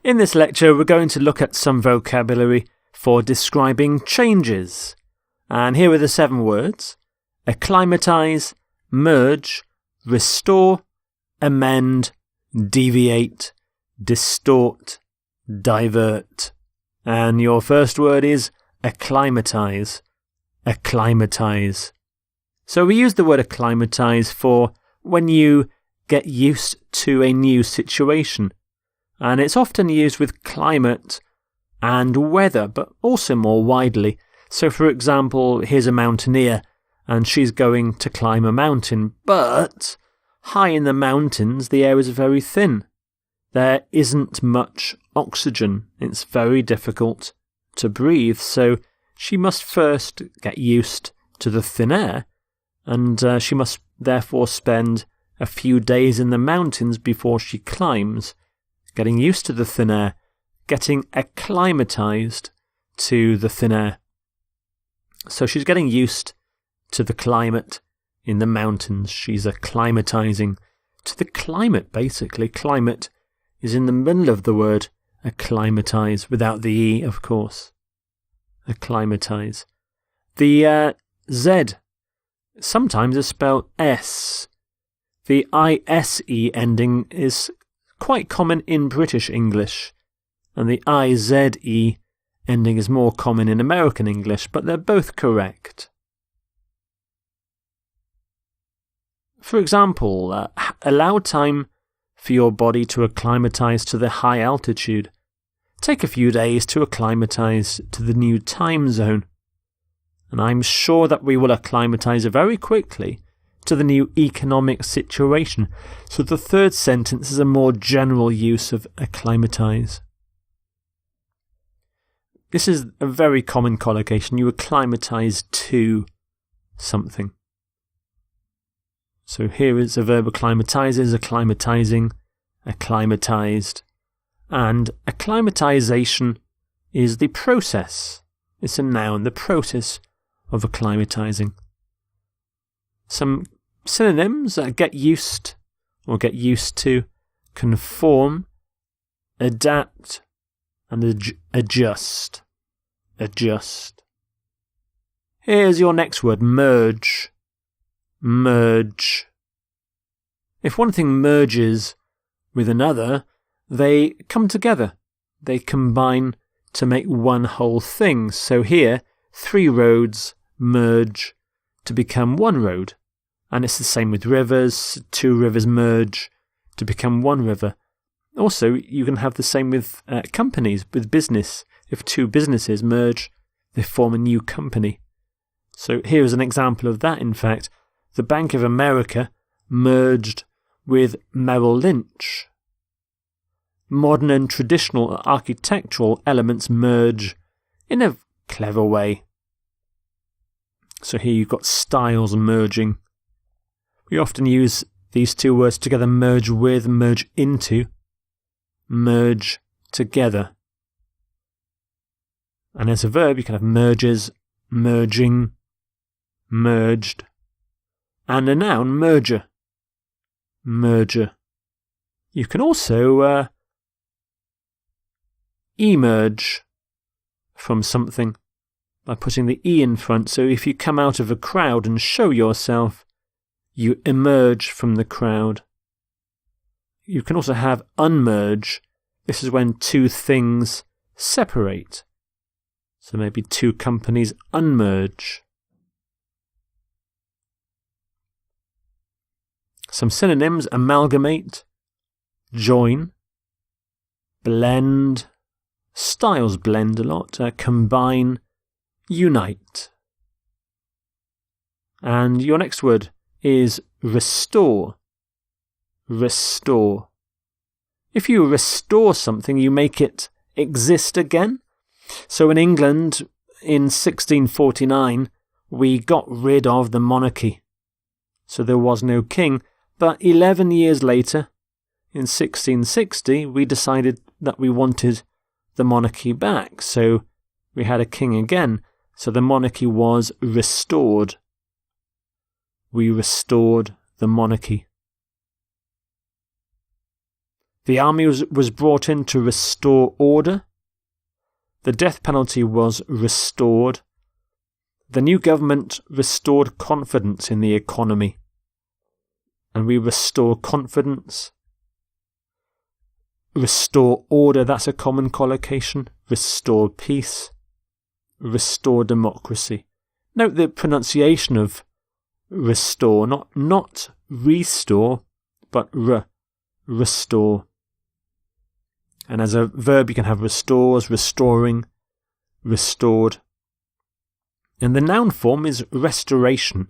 In this lecture, we're going to look at some vocabulary for describing changes. And here are the 7 words: acclimatise, merge, restore, amend, deviate, distort, divert. And your first word is acclimatise. Acclimatise. So we use the word acclimatise for when you get used to a new situation. And it's often used with climate and weather, but also more widely. So for example, here's a mountaineer and she's going to climb a mountain, but high in the mountains the air is very thin. There isn't much oxygen. It's very difficult to breathe, so she must first get used to the thin air, and she must therefore spend a few days in the mountains before she climbs, getting used to the thin air, getting acclimatised to the thin air. So she's getting used to the climate in the mountains. She's acclimatising to the climate, basically. Climate is in the middle of the word acclimatise, without the E, of course. Acclimatise. The Z sometimes is spelled S. The ISE ending is quite common in British English, and the IZE ending is more common in American English, but they're both correct. For example, allow time for your body to acclimatise to the high altitude. Take a few days to acclimatise to the new time zone. And I'm sure that we will acclimatise very quickly to the new economic situation. So the third sentence is a more general use of acclimatise. This is a very common collocation. You acclimatise to something. So here is a verb acclimatises, acclimatising, acclimatised. And acclimatisation is the process. It's a noun, the process of acclimatising. Some synonyms: get used or get used to, conform, adapt, and adjust. Adjust. Here's your next word: merge. Merge. If one thing merges with another, they come together. They combine to make one whole thing. So here, 3 roads merge to become 1 road. And it's the same with rivers. 2 rivers merge to become 1 river. Also, you can have the same with companies, with business. If 2 businesses merge, they form a new company. So here is an example of that, in fact. The Bank of America merged with Merrill Lynch. Modern and traditional architectural elements merge in a clever way. So here you've got styles merging. We often use these 2 words together: merge with, merge into, merge together. And as a verb, you can have merges, merging, merged. And a noun: merger. Merger. You can also emerge from something by putting the E in front. So if you come out of a crowd and show yourself, you emerge from the crowd. You can also have unmerge. This is when 2 things separate. So maybe 2 companies unmerge. Some synonyms: amalgamate, join, blend, styles blend a lot, combine, unite. And your next word is restore. Restore. If you restore something, you make it exist again. So in England, in 1649, we got rid of the monarchy. So there was no king. But 11 years later, in 1660, we decided that we wanted the monarchy back. So we had a king again. So the monarchy was restored. We restored the monarchy. The army was brought in to restore order. The death penalty was restored. The new government restored confidence in the economy. And we restore confidence. Restore order, that's a common collocation. Restore peace. Restore democracy. Note the pronunciation of restore, not restore, but restore. And as a verb you can have restores, restoring, restored. And the noun form is restoration.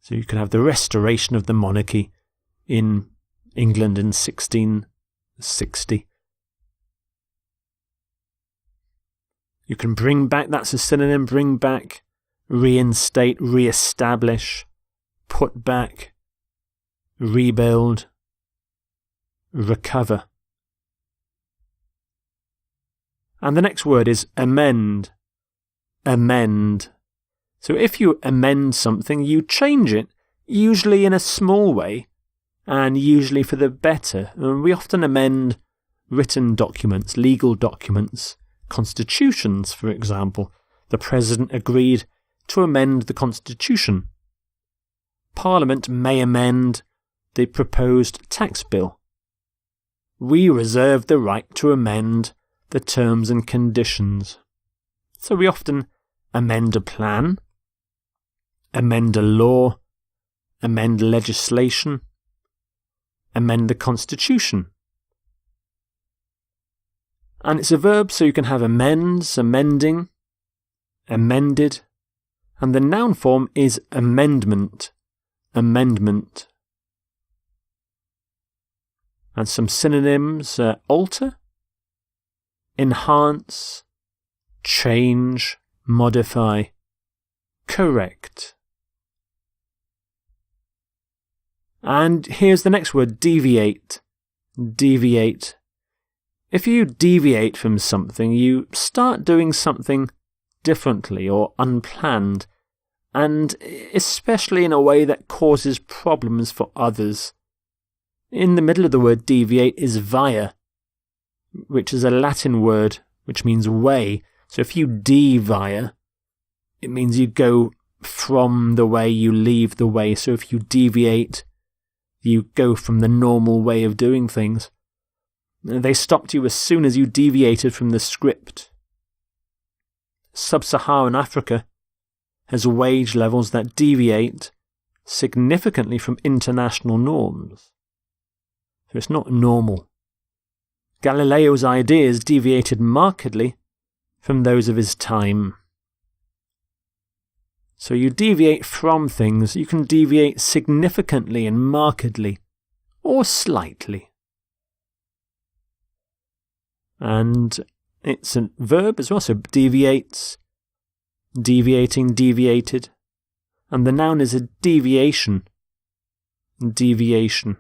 So you can have the restoration of the monarchy in England in 1660. You can bring back, that's a synonym, bring back, reinstate, re-establish, put back, rebuild, recover. And the next word is amend. Amend. So if you amend something, you change it, usually in a small way, and usually for the better. And we often amend written documents, legal documents, constitutions, for example. The President agreed to amend the Constitution. Parliament may amend the proposed tax bill. We reserve the right to amend the terms and conditions. So we often amend a plan, amend a law, amend legislation, amend the Constitution. And it's a verb, so you can have amends, amending, amended, and the noun form is amendment, amendment. And some synonyms, alter, enhance, change, modify, correct. And here's the next word, deviate. Deviate. If you deviate from something, you start doing something differently or unplanned, and especially in a way that causes problems for others. In the middle of the word deviate is via, which is a Latin word which means way. So if you devia, it means you go from the way, you leave the way. So if you deviate, you go from the normal way of doing things. They stopped you as soon as you deviated from the script. Sub-Saharan Africa has wage levels that deviate significantly from international norms. So it's not normal. Galileo's ideas deviated markedly from those of his time. So you deviate from things, you can deviate significantly and markedly, or slightly. And it's a verb as well, so deviates, deviating, deviated. And the noun is a deviation, deviation.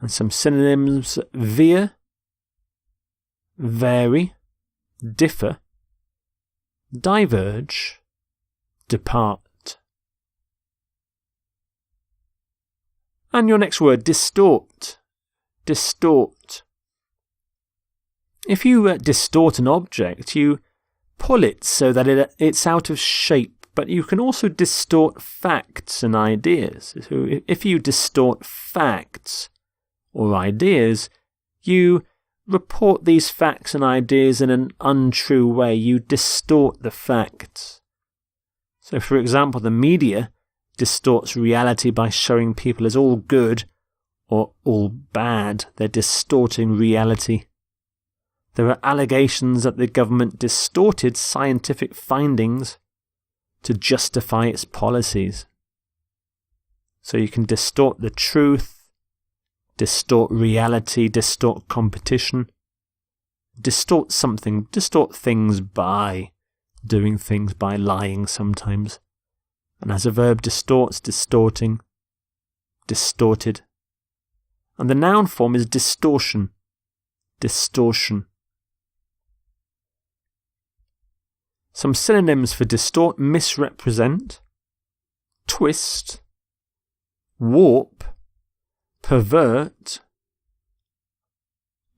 And some synonyms, veer, vary, differ, diverge, depart. And your next word, distort, distort. If you distort an object, you pull it so that it's out of shape, but you can also distort facts and ideas. So if you distort facts or ideas, you report these facts and ideas in an untrue way. You distort the facts. So, for example, the media distorts reality by showing people as all good or all bad. They're distorting reality. There are allegations that the government distorted scientific findings to justify its policies. So you can distort the truth, distort reality, distort competition, distort something, distort things by doing things, by lying sometimes. And as a verb, distorts, distorting, distorted. And the noun form is distortion, distortion. Some synonyms for distort: misrepresent, twist, warp, pervert,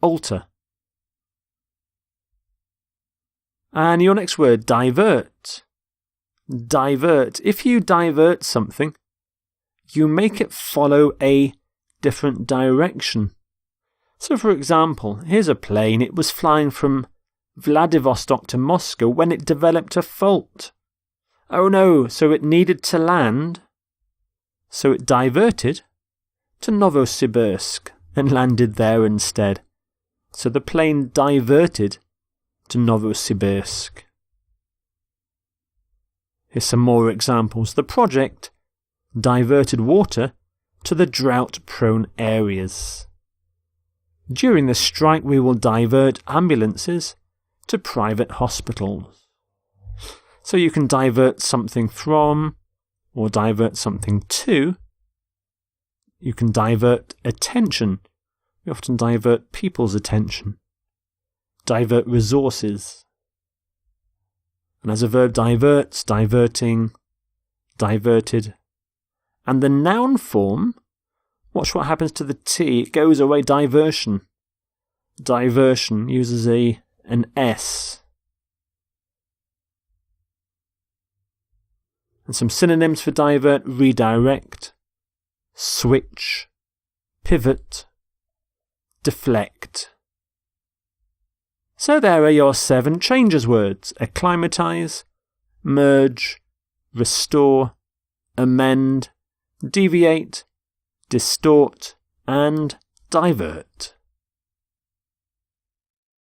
alter. And your next word, divert. Divert. If you divert something, you make it follow a different direction. So for example, here's a plane. It was flying from Vladivostok to Moscow when it developed a fault. Oh no, so it needed to land. So it diverted to Novosibirsk and landed there instead. So the plane diverted to Novosibirsk. Here's some more examples. The project diverted water to the drought-prone areas. During the strike, we will divert ambulances to private hospitals. So you can divert something from or divert something to. You can divert attention. We often divert people's attention. Divert resources. And as a verb, diverts, diverting, diverted. And the noun form, watch what happens to the T. It goes away, diversion. Diversion uses an S. And some synonyms for divert: redirect, switch, pivot, deflect. So there are your 7 changes words: acclimatise, merge, restore, amend, deviate, distort, and divert.